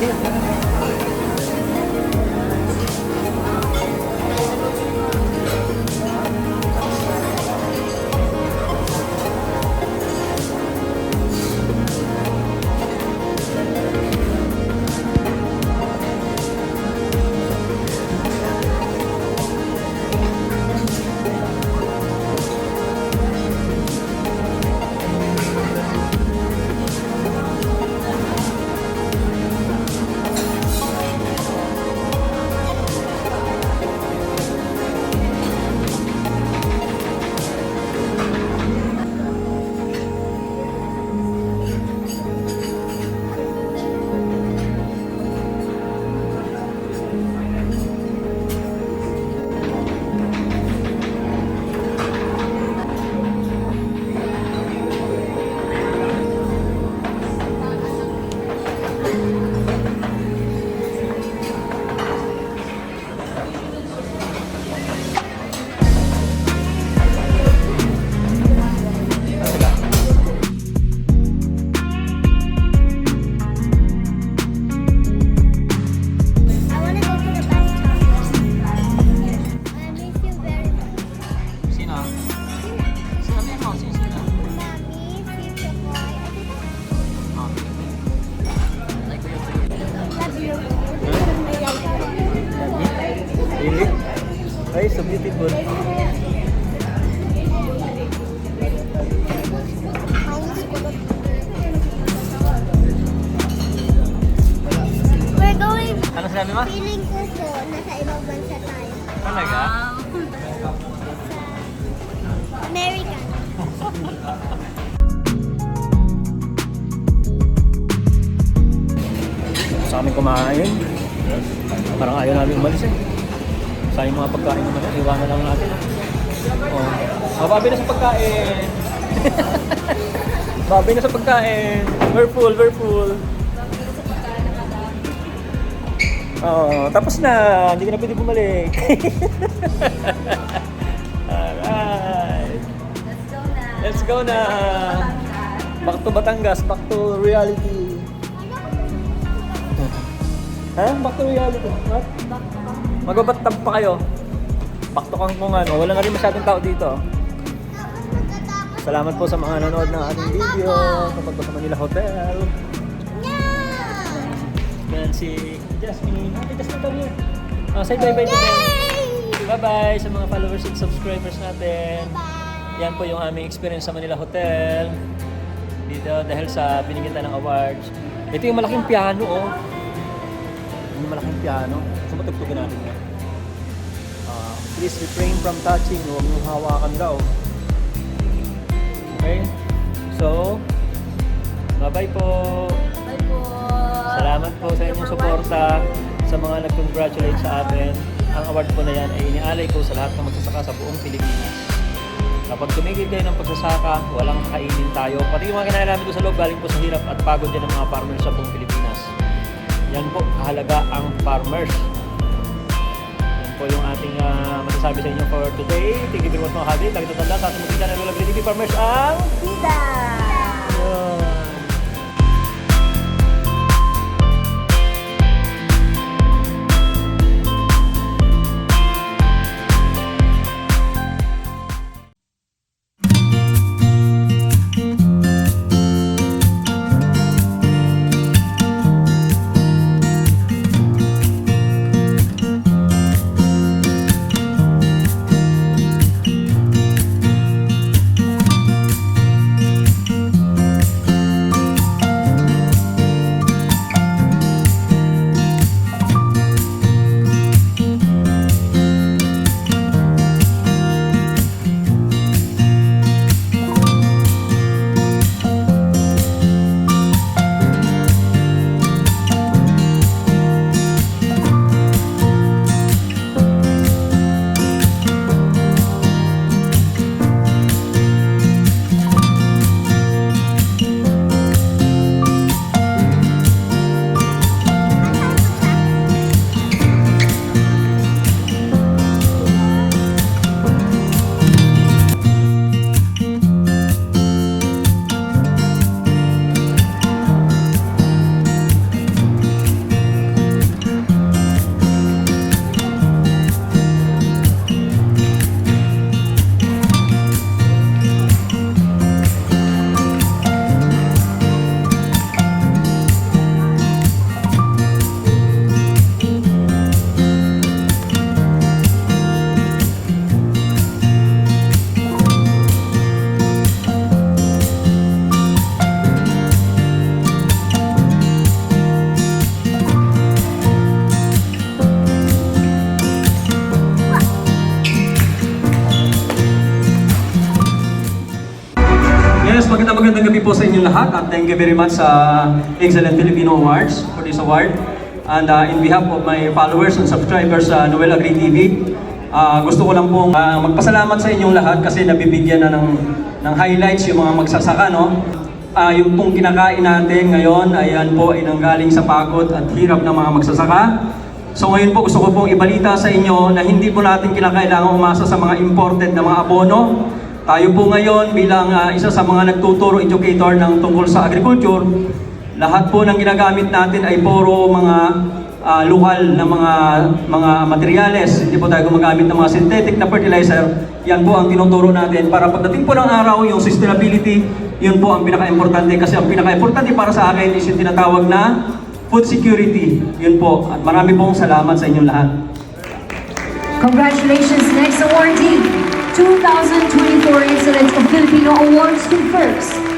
pansit. I wanna go to the bus stop. I miss you very much. Sino? Sino mo? Sino? Mommy, future boy. Oh. Love you. Really? Ay, so beautiful. We're going. Ano sinabi mo? Feeling ko po, nasa ibang bansa tayo. Talaga? America. Sa amin kumain. Parang ayaw namin umalis eh. Sa yung mga pagkain naman yan, iwanan lang natin. Oh. Mababi na sa pagkain. Mababi na sa pagkain. We're full, we're full. Oo, tapos na. Hindi ka na pwede bumalik. Alright. Let's go na. Back to Batangas, back to reality. Ha? Back to reality. What? Magbabattab pa kayo. Back to Kangkungan. O, wala na rin masyadong tao dito. Salamat po sa mga nanonood ng ating video. Kapag sa Manila Hotel. Yan si Jasmine. Hi, Jasmine, come here. Say bye-bye to them. Bye-bye sa mga followers and subscribers natin. Yan po yung aming experience sa Manila Hotel. Dito dahil sa binigyan tayo ng awards. Ito yung malaking piano, oh. Yung malaking piano. So matugtugin natin yan. Please refrain from touching. Huwag mong hawakan daw. Okay? So, bye-bye po. Bye po. Salamat po sa inyong suporta sa mga nag-congratulate sa atin. Ang award po na yan ay inialay ko sa lahat ng magsasaka sa buong Pilipinas. Kapag tumigil kayo ng pagsasaka, walang kainin tayo. Pati yung mga kinalaman ko sa loob, galing po sa hirap at pagod yan ng mga farmers sa buong Pilipinas. Yan po, kahalaga ang farmers. Yan po yung ating masasabi sa inyo for today. Thank you very much mga kabig. Lagi tatanda sa ating mga channel Lola TV Farmers ang Pida! Yun. magandang gabi po sa inyong lahat at thank you very much sa Excellent Filipino Awards for this award. And in behalf of my followers and subscribers sa Noel Agri TV, gusto ko lang pong magpasalamat sa inyong lahat kasi nabibigyan na ng highlights yung mga magsasaka, no? Yung pong kinakain natin ngayon, ayan po ay nanggaling sa pagod at hirap ng mga magsasaka. So ngayon po gusto ko pong ibalita sa inyo na hindi po natin kinakailangan umasa sa mga imported na mga abono. Tayo po ngayon bilang isa sa mga nagtuturo educator ng tungkol sa agriculture, lahat po ng ginagamit natin ay puro mga lokal na mga materyales. Hindi po tayo gumagamit ng mga synthetic na fertilizer. Yan po ang tinuturo natin para pagdating po ng araw, yung sustainability, yun po ang pinaka-importante kasi ang pinaka-importante para sa akin is yung tinatawag na food security. Yun po. At marami pong salamat sa inyong lahat. Congratulations, next awardee, 2024 Excellence of Filipino Awards confers